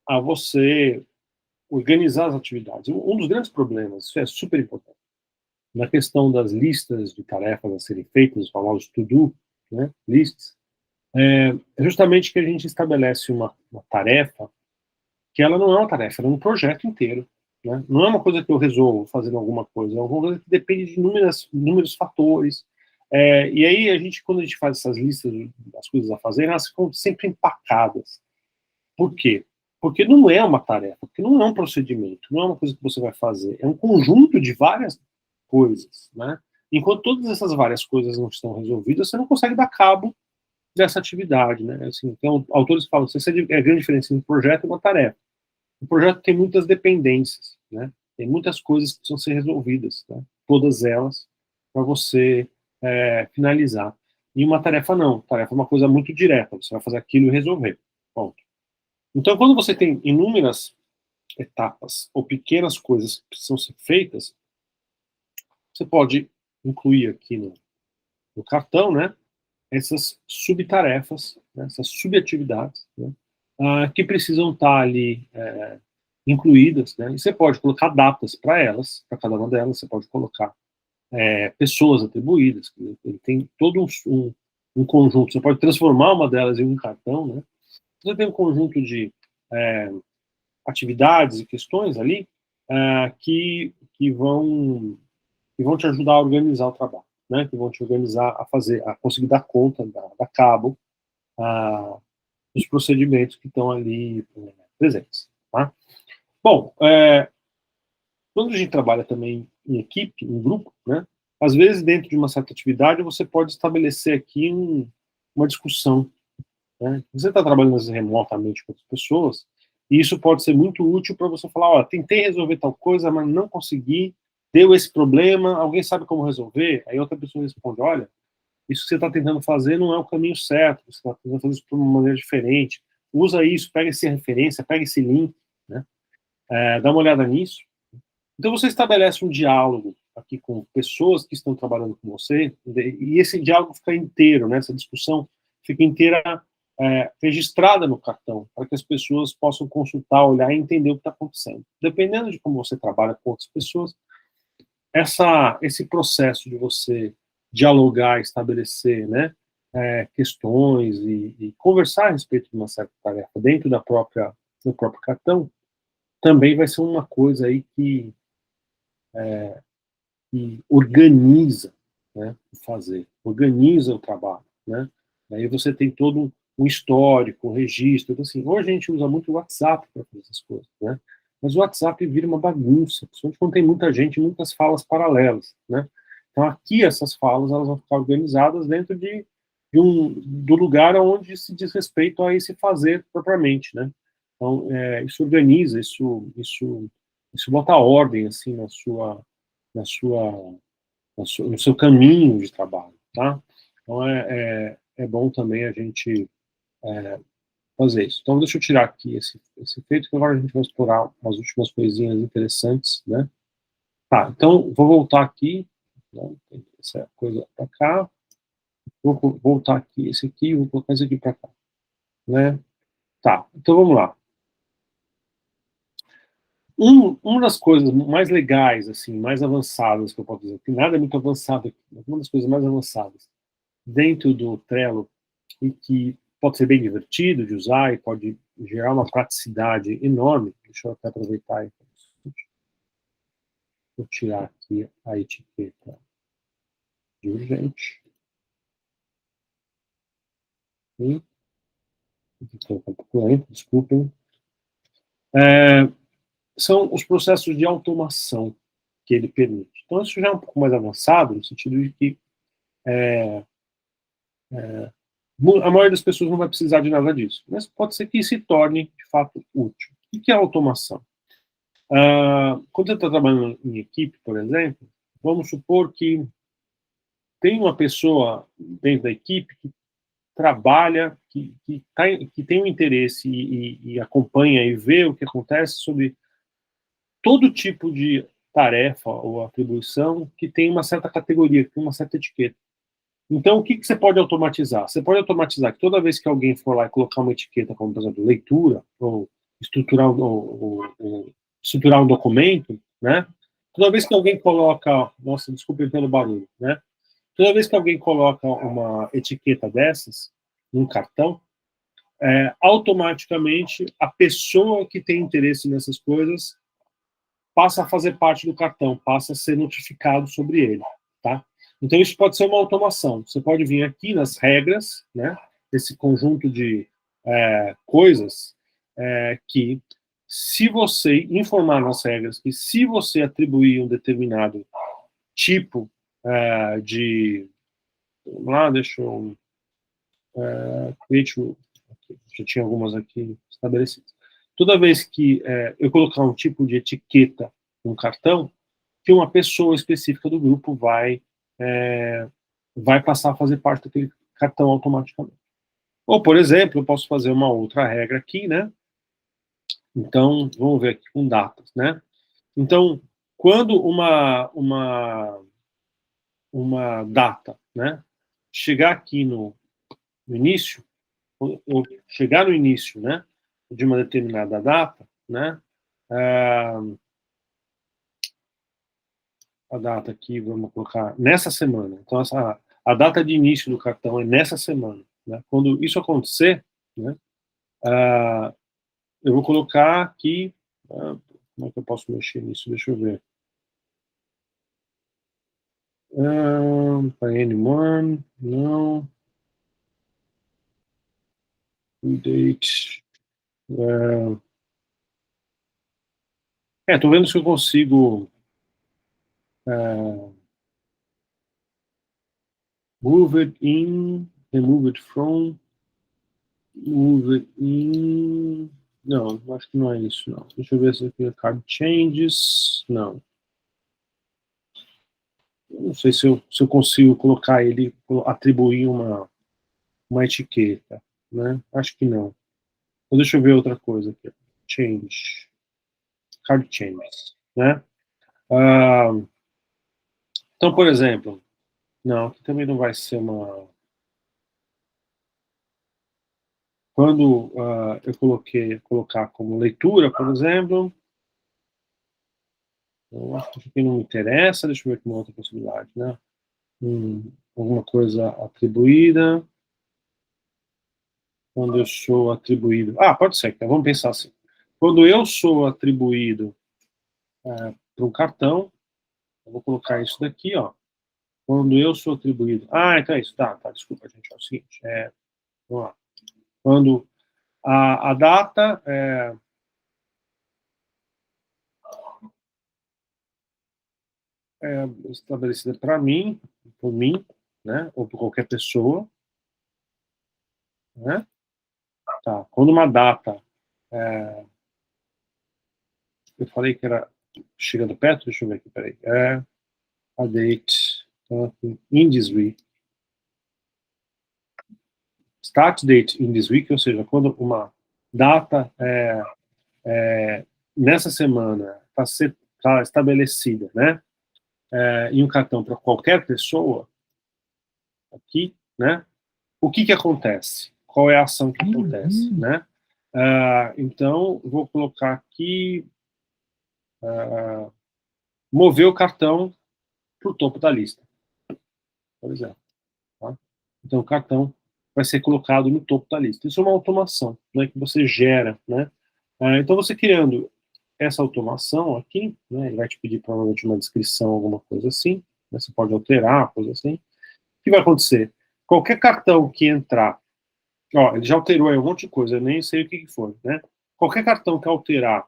A você organizar as atividades. Um dos grandes problemas, isso é super importante, na questão das listas de tarefas a serem feitas, os famosos to-do, né, lists, é justamente que a gente estabelece uma tarefa que ela não é uma tarefa, ela é um projeto inteiro. Né? Não é uma coisa que eu resolvo fazendo alguma coisa, é uma coisa que depende de inúmeros fatores. E aí, quando a gente faz essas listas das coisas a fazer, elas ficam sempre empacadas. Por quê? Porque não é uma tarefa, porque não é um procedimento, não é uma coisa que você vai fazer, é um conjunto de várias coisas. Né? Enquanto todas essas várias coisas não estão resolvidas, você não consegue dar cabo dessa atividade. Né? Assim, então, autores falam que essa é a grande diferença entre um projeto e uma tarefa. O projeto tem muitas dependências, né? Tem muitas coisas que precisam ser resolvidas, né? Todas elas, para você finalizar. E uma tarefa não. Tarefa é uma coisa muito direta, você vai fazer aquilo e resolver. Ponto. Então, quando você tem inúmeras etapas ou pequenas coisas que precisam ser feitas, você pode incluir aqui no cartão, né? essas subtarefas, né, essas subatividades, né, que precisam estar ali incluídas, né, e você pode colocar datas para elas, para cada uma delas, você pode colocar pessoas atribuídas, ele tem todo um conjunto, você pode transformar uma delas em um cartão, né, você tem um conjunto de atividades e questões ali que vão te ajudar a organizar o trabalho, né, que vão te organizar a conseguir dar conta, dar cabo dos procedimentos que estão ali presentes, tá? Bom, quando a gente trabalha também em equipe, em grupo, né, às vezes dentro de uma certa atividade você pode estabelecer aqui uma discussão, né? Você está trabalhando às vezes, remotamente com outras pessoas, e isso pode ser muito útil para você falar, ó, tentei resolver tal coisa, mas não consegui, deu esse problema, alguém sabe como resolver? Aí outra pessoa responde, olha, isso que você está tentando fazer não é o caminho certo, você está tentando fazer isso de uma maneira diferente, usa isso, pega essa referência, pega esse link, né? Dá uma olhada nisso. Então você estabelece um diálogo aqui com pessoas que estão trabalhando com você, e esse diálogo fica inteiro, né? Essa discussão fica inteira registrada no cartão, para que as pessoas possam consultar, olhar e entender o que está acontecendo. Dependendo de como você trabalha com outras pessoas, esse processo de você dialogar, estabelecer, né, questões e conversar a respeito de uma certa tarefa dentro do próprio cartão, também vai ser uma coisa aí que organiza, né, o fazer, organiza o trabalho, né? Aí você tem todo um histórico, um registro, então, assim, hoje a gente usa muito o WhatsApp para fazer essas coisas, né? Mas o WhatsApp vira uma bagunça, principalmente quando tem muita gente, muitas falas paralelas, né? Então aqui essas falas elas vão ficar organizadas dentro do lugar onde se diz respeito a esse fazer propriamente, né? Então isso organiza, isso bota ordem assim na sua, no seu caminho de trabalho, tá? Então é bom também a gente fazer isso. Então deixa eu tirar aqui esse efeito, que agora a gente vai explorar umas últimas coisinhas interessantes, né? Tá, então vou voltar aqui, né? Essa coisa para cá, vou voltar aqui, esse aqui, vou colocar esse aqui para cá, né? Tá, então vamos lá. Uma das coisas mais legais, assim, mais avançadas que eu posso dizer, tem nada muito avançado aqui, mas uma das coisas mais avançadas dentro do Trello e que pode ser bem divertido de usar e pode gerar uma praticidade enorme. Deixa eu até aproveitar e vou tirar aqui a etiqueta de urgente. Estou um pouco lento, desculpem. São os processos de automação que ele permite. Então, isso já é um pouco mais avançado, no sentido de que a maioria das pessoas não vai precisar de nada disso, mas pode ser que se torne, de fato, útil. O que é automação? Quando você está trabalhando em equipe, por exemplo, vamos supor que tem uma pessoa dentro da equipe que trabalha, que tem um interesse e acompanha e vê o que acontece sobre todo tipo de tarefa ou atribuição que tem uma certa categoria, que tem uma certa etiqueta. Então, o que você pode automatizar? Você pode automatizar que toda vez que alguém for lá e colocar uma etiqueta, como, por exemplo, leitura, ou estruturar um documento, né? Toda vez que alguém coloca... Nossa, desculpe pelo barulho, né? Toda vez que alguém coloca uma etiqueta dessas num cartão, automaticamente a pessoa que tem interesse nessas coisas passa a fazer parte do cartão, passa a ser notificado sobre ele, tá? Então isso pode ser uma automação. Você pode vir aqui nas regras, né? Esse conjunto de coisas que, se você informar nas regras que se você atribuir um determinado tipo de... Vamos lá, deixa eu... já tinha algumas aqui estabelecidas. Toda vez que eu colocar um tipo de etiqueta no cartão, que uma pessoa específica do grupo vai passar a fazer parte daquele cartão automaticamente. Ou, por exemplo, eu posso fazer uma outra regra aqui, né? Então, vamos ver aqui com datas, né? Então, quando uma data, né, chegar aqui no início, quando eu chegar no início, né, de uma determinada data, né, a data aqui, vamos colocar nessa semana. Então, a data de início do cartão é nessa semana. Né? Quando isso acontecer, né, eu vou colocar aqui. Como é que eu posso mexer nisso? Deixa eu ver. Para anyone, não. Date. Tô vendo se eu consigo move it in, remove it from, move it in. Não, acho que não é isso, não. Deixa eu ver se aqui é card changes. Não. Não sei se eu consigo colocar ele, atribuir uma etiqueta, né? Acho que não. Então, deixa eu ver outra coisa aqui. Change. Card changes, né? Então, por exemplo, não, aqui também não vai ser uma... Quando eu colocar como leitura, por exemplo, eu acho que aqui não me interessa, deixa eu ver aqui uma outra possibilidade, né? Alguma coisa atribuída, quando eu sou atribuído... pode ser, então vamos pensar assim. Quando eu sou atribuído para um cartão, eu vou colocar isso daqui, ó. Quando eu sou atribuído... então é isso, tá, desculpa, gente, é o seguinte, vamos lá. Quando a data é estabelecida para mim, por mim, né, ou por qualquer pessoa, né? Tá. Quando uma data, eu falei que era chegando perto, deixa eu ver aqui, peraí, a date, in this week, start date in this week, ou seja, quando uma data nessa semana tá estabelecida, né, em um cartão para qualquer pessoa, aqui, né, o que acontece? Qual é a ação que acontece, né? Então, vou colocar aqui, mover o cartão para o topo da lista, por exemplo. Tá? Então, o cartão vai ser colocado no topo da lista. Isso é uma automação, né, que você gera, né? Então, você criando essa automação aqui, né, ele vai te pedir provavelmente uma descrição, alguma coisa assim, né, você pode alterar, coisa assim. O que vai acontecer? Qualquer cartão que entrar, ele já alterou aí um monte de coisa, eu nem sei o que foi, né? Qualquer cartão que alterar,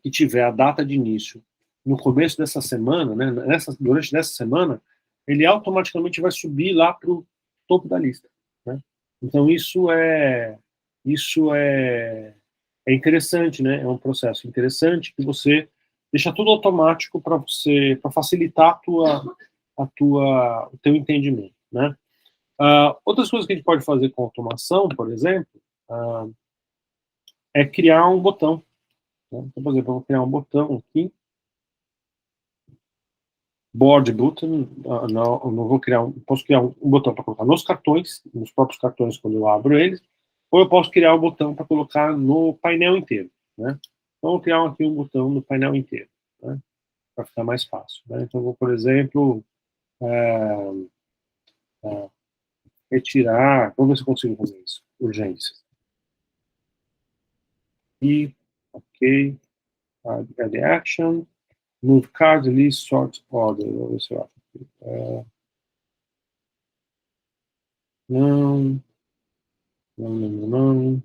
que tiver a data de início no começo dessa semana, né, durante essa semana, ele automaticamente vai subir lá para o topo da lista. Né? Então isso é interessante, né? É um processo interessante que você deixa tudo automático para facilitar o teu entendimento, né? Outras coisas que a gente pode fazer com automação, por exemplo, é criar um botão. Né? Então, por exemplo, eu vou criar um botão aqui, board button, não, eu não vou criar posso criar um botão para colocar nos cartões, nos próprios cartões quando eu abro eles, ou eu posso criar um botão para colocar no painel inteiro, né? Então, eu vou criar aqui um botão no painel inteiro, né? Para ficar mais fácil, né? Então, eu vou, por exemplo, retirar, vamos ver se eu consigo fazer isso, urgências. E, ok, add action, move card, list, sort, order, vamos ver se eu acho. Não, não.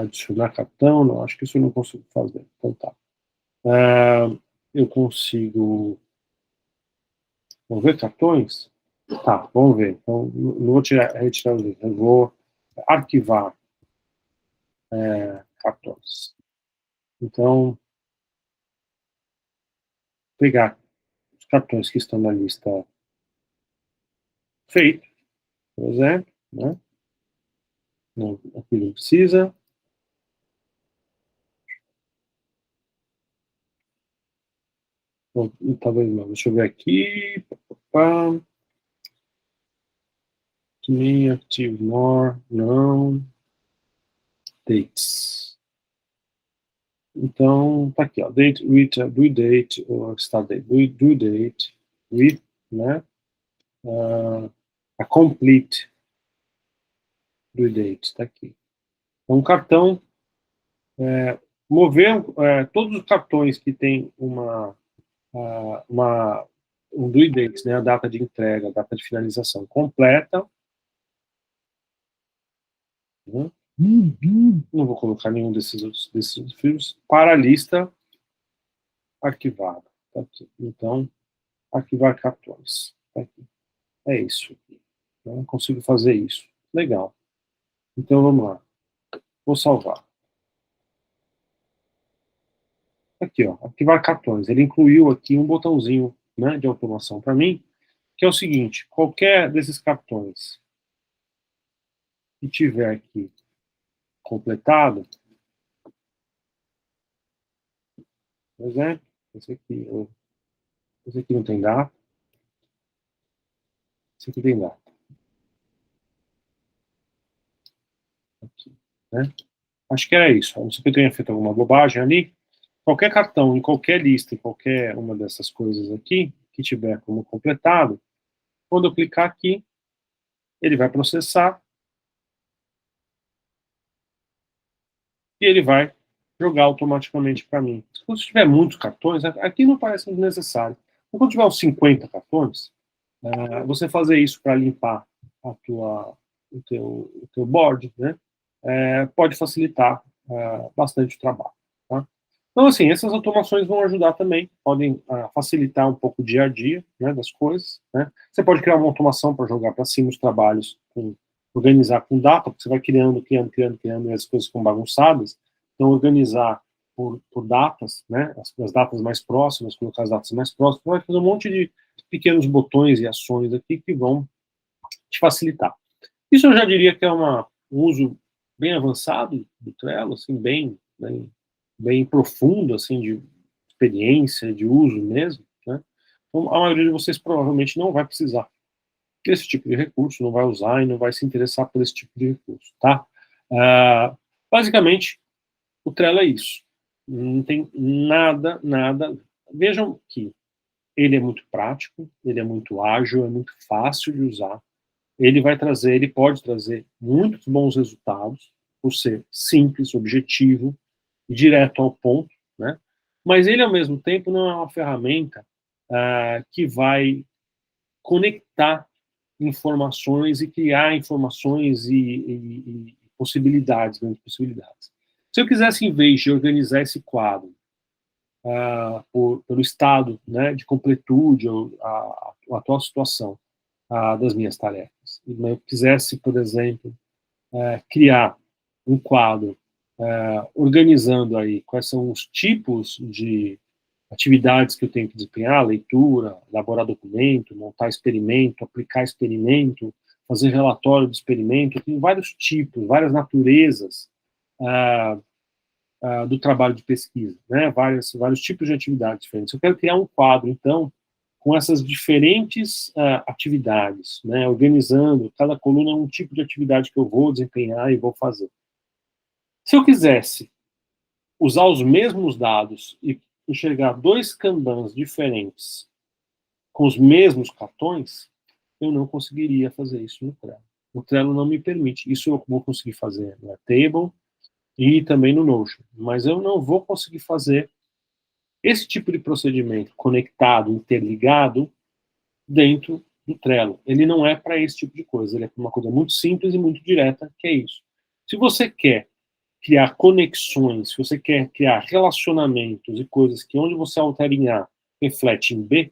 Adicionar cartão, não, acho que isso eu não consigo fazer. Então tá. Eu consigo mover cartões? Tá, vamos ver. Então, não vou retirar os itens, eu vou arquivar cartões. Então, pegar os cartões que estão na lista feito, por exemplo, né? Não, aqui não precisa. Talvez não. Deixa eu ver aqui. To me, active more, não. Dates. Então, tá aqui, ó. Date, with, due date, or start date, due date, with, né? A complete due date, tá aqui. Então, um cartão, mover todos os cartões que tem um due date, né? A data de entrega, a data de finalização completa. Né? Não vou colocar nenhum desses fios para a lista arquivada. Tá aqui. Então, arquivar cartões. Tá aqui. É isso. Não consigo fazer isso. Legal. Então, vamos lá. Vou salvar. Aqui, ó, arquivar cartões. Ele incluiu aqui um botãozinho, né, de automação para mim, que é o seguinte: qualquer desses cartões que tiver aqui completado, por exemplo, esse aqui não tem data, esse aqui tem data. Aqui, né? Acho que era isso. Não sei se eu tenha feito alguma bobagem ali. Qualquer cartão, em qualquer lista, em qualquer uma dessas coisas aqui, que tiver como completado, quando eu clicar aqui, ele vai processar e ele vai jogar automaticamente para mim. Se tiver muitos cartões, aqui não parece necessário. Quando tiver uns 50 cartões, você fazer isso para limpar o teu board, né, pode facilitar bastante o trabalho. Tá? Então, assim, essas automações vão ajudar também, podem facilitar um pouco o dia a dia, né, das coisas. Né? Você pode criar uma automação para jogar para cima os trabalhos, organizar com data, porque você vai criando, e as coisas ficam bagunçadas. Então, organizar por datas, né, as datas mais próximas, colocar as datas mais próximas, vai fazer um monte de pequenos botões e ações aqui que vão te facilitar. Isso eu já diria que é um uso bem avançado do Trello, assim, bem profundo, assim, de experiência, de uso mesmo, né? Então, a maioria de vocês provavelmente não vai precisar desse tipo de recurso, não vai usar e não vai se interessar por esse tipo de recurso, tá? Basicamente, o Trello é isso. Não tem nada. Vejam que ele é muito prático, ele é muito ágil, é muito fácil de usar. Ele pode trazer muitos bons resultados, por ser simples, objetivo e direto ao ponto, né? Mas ele, ao mesmo tempo, não é uma ferramenta que vai conectar informações e criar informações e possibilidades, grandes possibilidades. Se eu quisesse, em vez de organizar esse quadro pelo estado, né, de completude ou a atual situação das minhas tarefas, e eu quisesse, por exemplo, criar um quadro organizando aí quais são os tipos de atividades que eu tenho que desempenhar, leitura, elaborar documento, montar experimento, aplicar experimento, fazer relatório de experimento, tem vários tipos, várias naturezas do trabalho de pesquisa, né? Vários tipos de atividades diferentes. Eu quero criar um quadro, então, com essas diferentes atividades, né? Organizando, cada coluna é um tipo de atividade que eu vou desempenhar e vou fazer. Se eu quisesse usar os mesmos dados e enxergar dois kanbans diferentes com os mesmos cartões, eu não conseguiria fazer isso no Trello. O Trello não me permite. Isso eu vou conseguir fazer no Airtable e também no Notion. Mas eu não vou conseguir fazer esse tipo de procedimento conectado, interligado, dentro do Trello. Ele não é para esse tipo de coisa. Ele é uma coisa muito simples e muito direta, que é isso. Se você quer criar conexões, se você quer criar relacionamentos e coisas que onde você altera em A, reflete em B,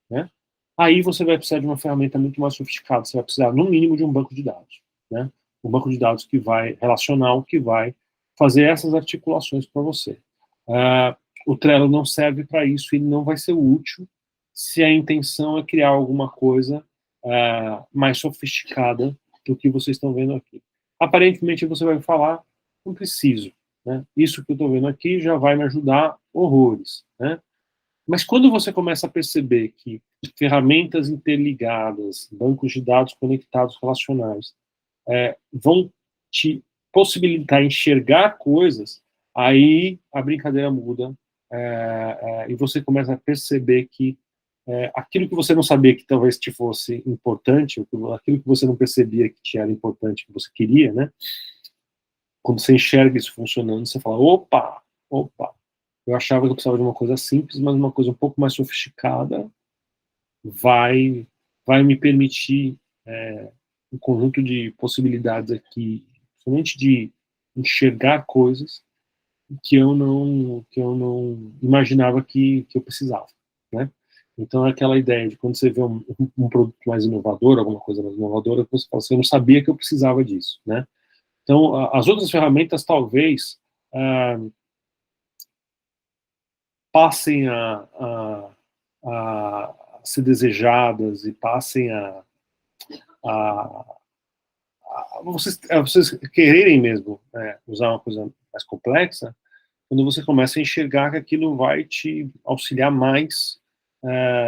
né? Aí você vai precisar de uma ferramenta muito mais sofisticada. Você vai precisar, no mínimo, de um banco de dados, né? Um banco de dados que vai relacional, que vai fazer essas articulações para você. O Trello não serve para isso, ele não vai ser útil se a intenção é criar alguma coisa mais sofisticada do que vocês estão vendo aqui. Aparentemente você vai falar, não preciso, né? Isso que eu estou vendo aqui já vai me ajudar horrores, né? Mas quando você começa a perceber que ferramentas interligadas, bancos de dados conectados relacionais, vão te possibilitar enxergar coisas, aí a brincadeira muda, e você começa a perceber que aquilo que você não sabia que talvez te fosse importante, aquilo que você não percebia que te era importante, que você queria, né? Quando você enxerga isso funcionando, você fala, opa, opa, eu achava que eu precisava de uma coisa simples, mas uma coisa um pouco mais sofisticada vai, vai me permitir um conjunto de possibilidades aqui, somente de enxergar coisas que eu não imaginava que eu precisava, né? Então é aquela ideia de quando você vê um produto mais inovador, alguma coisa mais inovadora, você fala assim, eu não sabia que eu precisava disso, né? Então as outras ferramentas talvez passem a ser desejadas e passem a vocês quererem mesmo usar uma coisa mais complexa, quando você começa a enxergar que aquilo vai te auxiliar mais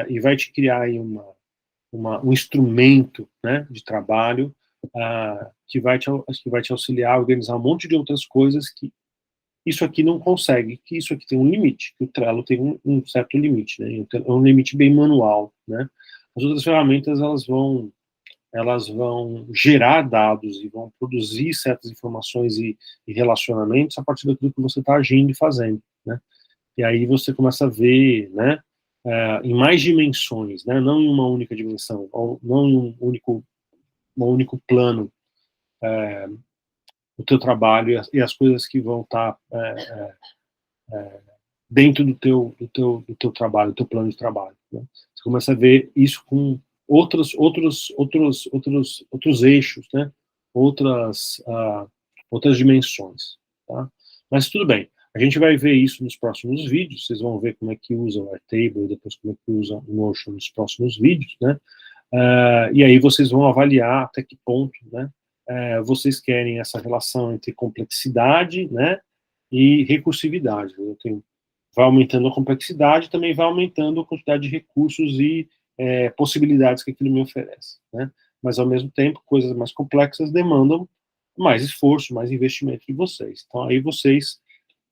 e vai te criar aí um instrumento, né, de trabalho que vai te auxiliar a organizar um monte de outras coisas que isso aqui não consegue, que isso aqui tem um limite, que o Trello tem um certo limite, né, um limite bem manual, né. As outras ferramentas elas vão gerar dados e vão produzir certas informações e relacionamentos a partir daquilo que você está agindo e fazendo, né? E aí você começa a ver, né, em mais dimensões, né, não em uma única dimensão, ou não em um único plano, o teu trabalho e as coisas que vão estar dentro do teu trabalho, do teu plano de trabalho. Né? Você começa a ver isso com outros eixos, né? Outras dimensões. Tá? Mas tudo bem, a gente vai ver isso nos próximos vídeos, vocês vão ver como é que usa o Airtable e depois como é que usa o Notion nos próximos vídeos, né? E aí vocês vão avaliar até que ponto, né? Vocês querem essa relação entre complexidade, né? E recursividade. Eu tenho vai aumentando a complexidade, também vai aumentando a quantidade de recursos e possibilidades que aquilo me oferece, né? Mas, ao mesmo tempo, coisas mais complexas demandam mais esforço, mais investimento de vocês. Então, aí vocês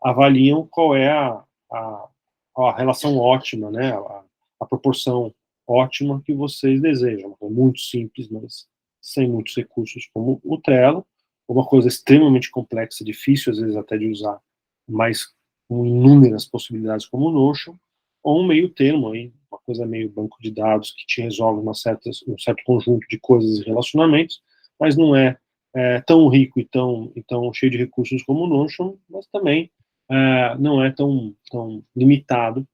avaliam qual é a relação ótima, né? A proporção ótima que vocês desejam. Uma coisa muito simples, mas sem muitos recursos, como o Trello, uma coisa extremamente complexa, difícil, às vezes, até de usar, mas com inúmeras possibilidades como o Notion, ou um meio termo, aí, uma coisa meio banco de dados que te resolve um certo conjunto de coisas e relacionamentos, mas não tão rico e tão cheio de recursos como o Notion, mas também não é tão limitado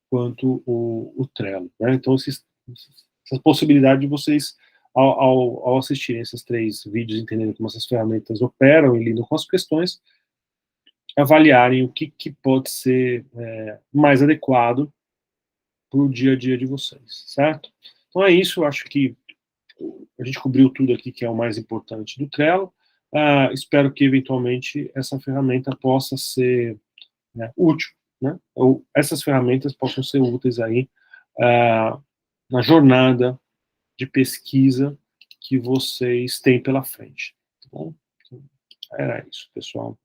quanto o Trello. Né? Então, essas possibilidades de vocês, ao assistirem esses 3 vídeos, entenderem como essas ferramentas operam e lidam com as questões, avaliarem o que pode ser mais adequado para o dia a dia de vocês, certo? Então é isso, eu acho que a gente cobriu tudo aqui que é o mais importante do Trello. Espero que, eventualmente, essa ferramenta possa ser útil, né? Ou essas ferramentas possam ser úteis aí na jornada de pesquisa que vocês têm pela frente. Tá bom? Então, era isso, pessoal.